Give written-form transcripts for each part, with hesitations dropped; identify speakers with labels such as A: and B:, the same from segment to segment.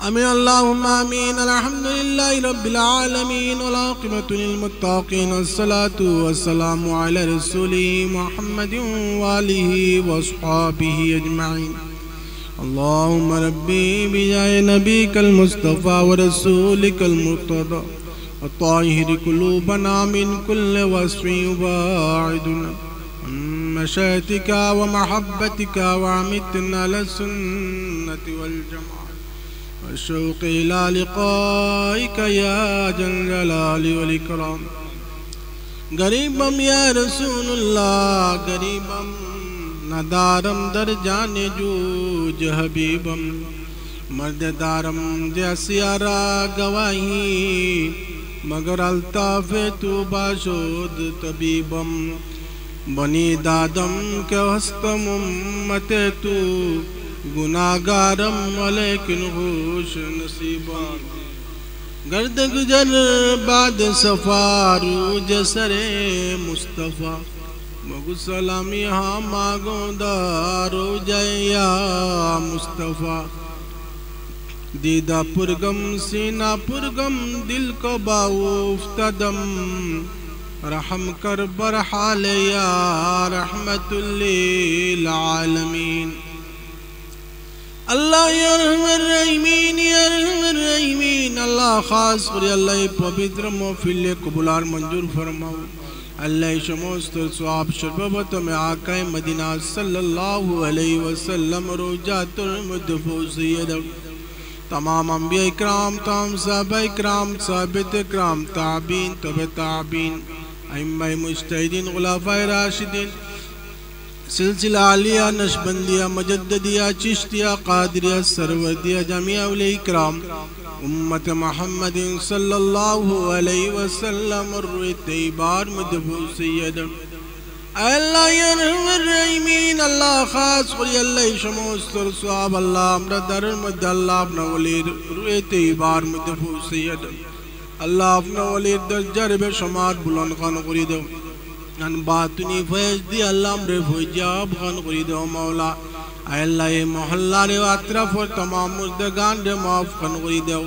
A: आमीन अल्लाहुम्मा आमीन अल्हम्दुलिल्लाहि रब्बिल आलमीन वल आक़िबतु लिल मुत्तक़ीन अस्सलातु वस्सलामु अला रसूली मुहम्मदिन व आलिहि व अस्हाबिहि अजमईन अल्लाहुम्मा रब्बी बिजाए नबीकल मुस्तफ़ा व रसूलिकल मुर्तज़ा अत्ताहिर कुलूबना मिन कुल्लि वस्फ़िन वाइदुना मशातिका व महब्बतिका व अमितना अला सुन्नति वल जमाअत शौक़ इला लिक़ाइक या जल जलाली वल इकराम। गरीबम या रसूलुल्लाह गरीबम नदारम दर जाने जूज हबीबम मर्ददारम जसियारा गवाही मगर अल्ताफ़ तू बाशोद तबीबम बनी दादम के हस्तम उम्मत तू गुनागारम लेकिन खुश नसीबम गर्द गुजर बाद सफारू जसरे मुस्तफ़ा मगु सलाम यहाँ मांगो दारो जया मुस्तफ़ा दीदा पुरगम सीना पुरगम दिल को बाउफ्तदम रहम कर बरहाल या रहमतुल लिल आलमीन। अल्लाह या रहमर रहीमीन या रहमर रहीमीन अल्लाह खास कर अल्लाह पवित्र महफिल कबूलार मंजूर फरमाओ। अल्लाह समस्त सवाब शरबत में आका मदीना सल्लल्लाहु अलैहि वसल्लम रोजातुल मुदफ़ूसियद तमाम अंबिया इकराम तमाम सहाबा इकराम साबित इकराम ताबीन तबे ताबीन अइम्मा मुज्तहिदीन खुलाफाए राशिदीन सिलसिला आलिया नशबंदिया मजद्दिया चिश्तिया कादरिया सरवदिया जमिया उले इकराम उम्मत मोहम्मद सल्लल्लाहु अलैहि वसल्लम रुए तैयबार मदफूसियद अल्लाह या रहमर रहीमीन अल्लाह खास कर अल्लाह समस्त सवाब अल्लाह हमरा दर मद अल्लाह अपना वली रुए तैयबार मदफूसियद अल्लाह अपना वली दर जरबे समात बुलंद खान करी दो अन बातनी फैज दी अल्लाह हमरे फैजाब खान करी दो मौला अल्लाह ये मोहल्ला रे अतरफ और तमाम मुर्दगान रे माफ खान करी दो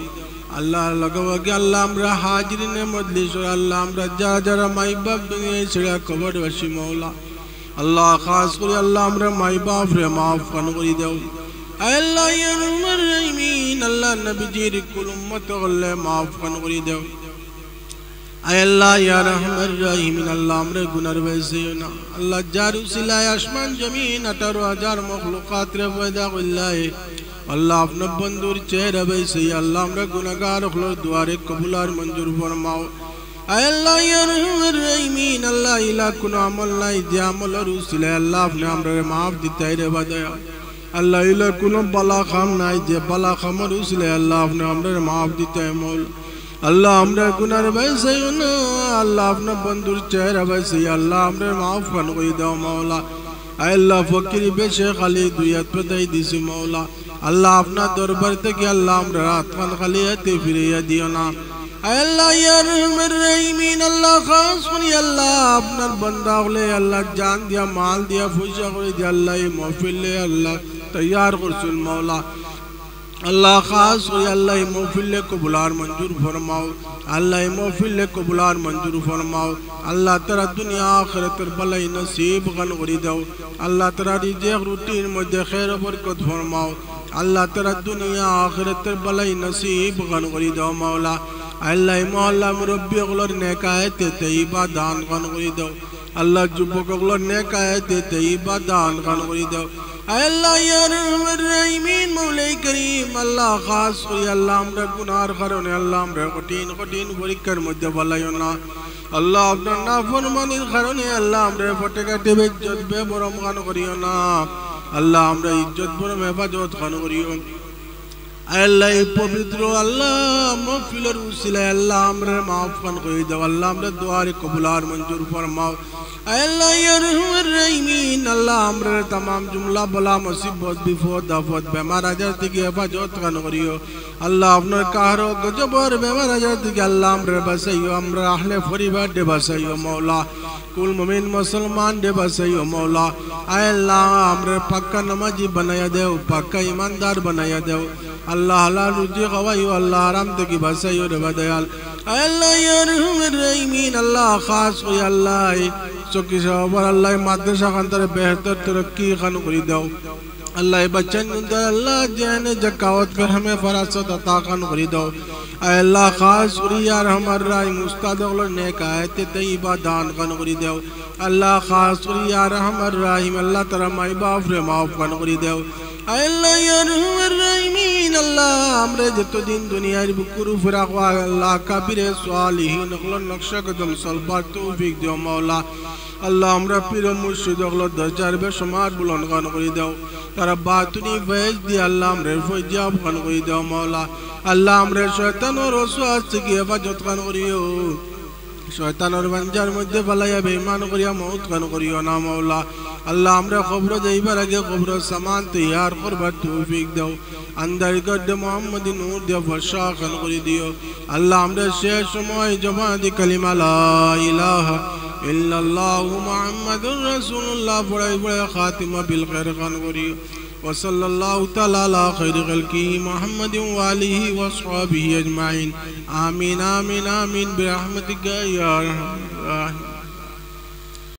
A: अल्लाह लगवा के अल्लाह हमरा हाजिरिन मजलिस और अल्लाह हमरा जरा जरा माई बाप दुनिया छड़ा कबर वशी मौला अल्लाह खास कर अल्लाह हमरा माई बाप रे माफ खान करी दो अल्लाह या रहमर रहीमीन अल्लाह नबी जी कुल उम्मत अल्लाह माफ खान करी दो अल्लाह या रहमर रहीमीन अल्लाह हमरे गुनाह वैसे ना अल्लाह जारू सिलाए आसमान जमीन 18,000 मखलूकात रे पैदा कइलाए अल्लाह अपना बंदूर चेहरा वैसे अल्लाह हमरा गुनाहगार खलो दुआरे कबूलार मंजूर फरमाओ अल्लाह या रहमर रहीमीन अल्लाह इला कुन अमल नहीं दियामल और उसिले अल्लाह अपने हमरे माफ दिता रे बदया अल्लाह इला कुन बला खाम नहीं दे बला खमर उसिले अल्लाह अपने हमरे माफ दिता है मौला अल्लाह हमरे गुनाह वैसे ना अल्लाह अपना बंदूर चेहरा वैसे अल्लाह हमरे माफ कर कोई दो मौला अल्लाह फकीर बेशेख अली दुयत पे दई दिस मौला अल्लाह अपना दरबार तक अल्लाह हमरे रात खान खलियत फिरिया दियो ना अल्लाह या रहमर रहीमीन अल्लाह खास करी अल्लाह अपना बंदा ले अल्लाह जान दिया माल दिया फुजा कर दिया अल्लाह ये महफिल ले अल्लाह तैयार कर सुन मौला अल्लाह खास हो अल्लाह महफिल को बुलार मंजूर फरमाओ अल्लाह महफिल को बुलार मंजूर फरमाओ अल्लाह तेरा दुनिया आखिरत भलाई नसीब गन करी दो अल्लाह तेरा रिज़्क़ रूटीन मध्य खैर बरकत फरमाओ अल्लाह तेरा दुनिया आखिरत भलाई नसीब गन करी दो मौला अल्लाह मौला मुरब्बी गुलर नेकायत तैयबा दान गन करी दो अल्लाह जुब्बो गुलर नेकायत तैयबा दान गन करी दो अल्लाह या रहमर रहीमीन मौला करीम अल्लाह खास कोई अल्लाह हमरा गुनाह करने अल्लाह हमरा कठिन कठिन परीक्षार मध्य भलाइयो ना अल्लाह अपना नाफरमानी करने अल्लाह हमरा फटकाटे बेइज्जत बेबरम खान करियो ना अल्लाह हमरा इज्जत बरम हेफाजत खान करियो अल्लाह पवित्र अल्लाह महफिलर उसिले अल्लाह हमरा माफ खान करी दो अल्लाह हमरा दुआ रे कबूलार मंजूर फरमाओ अल्लाह या रहमर रहीमीन अल्लाह हमरे तमाम जुमला बला मुसीबत विपद आफत बेमार आजार থেকে হেফাজত খান করিও আল্লাহ আপনার কাহারো গজবর বেমার আজার থেকে আল্লাহ আমরা বাঁচাইও আমরা আহলে পরিবার দে বাঁচাইও মওলা কুল মুমিন মুসলমান দে বাঁচাইও মওলা আয় আল্লাহ আমরা পাক্কা নামাজি বানায়া দেও পাক্কা ईमानदार বানায়া দেও আল্লাহ হালাল রুজি খাওয়াইও আল্লাহ হারাম থেকে বাঁচাইও রে বাদয়াল আল্লাহ ইয়া আরহামার রাহিমিন আল্লাহ খাস করে আল্লাহ চকি সবার আল্লাহ মাদ্রাসা খানতারে বেহতর तरक्की खान करी दो अल्लाह बच्चन अल्लाह जैन जकावत कर हमें फरासत अता खान करी दो अल्लाह खास करी यार हमार राय मुस्ताद नेक आयत तय्यबा दान खान करी दो अल्लाह खास करी यार हमार राहिम अल्लाह तेरा माई बाप रे माफ खान करी दो अल्लाह यार हमार राहिमीन अल्लाह हमरे जतो दिन दुनिया रे बुकुरु फरावा अल्लाह काबिरे सालिहीन नक्शा कदम सलबा तौफीक दो मौला अल्लाह हमरा पीर मुर्शिद अगला दर्जार बेशुमार बुलंद खान करी दो तारा बातुनी फैज दी अल्लाह हमरे फैजाब खान करी दो मौला अल्लाह हमरे शैतान और वसवास की हिफाजत खान करियो शैतान और बंजार मध्य फलाया बेईमान करिया मौत खान करियो ना मौला अल्लाह हमरे खबर जाइबार आगे खबर सामान तैयार करबार तौफीक दो अंदर गड्ढ मोहम्मद नूर दे फशा खान करी दियो अल्लाह हमरे शेष समय जमा दी कलिमा ला इलाहा इल्लल्लाहु मुहम्मदुर रसूलुल्लाह बड़े बड़े खातिमा बिल खैर खान करियो वसल्लल्लाहु तआला अला खैरि खल्की मुहम्मद व आलिहि व अस्हाबिहि अजमाइन आमीन आमीन आमीन बिरहमतिका या अरहम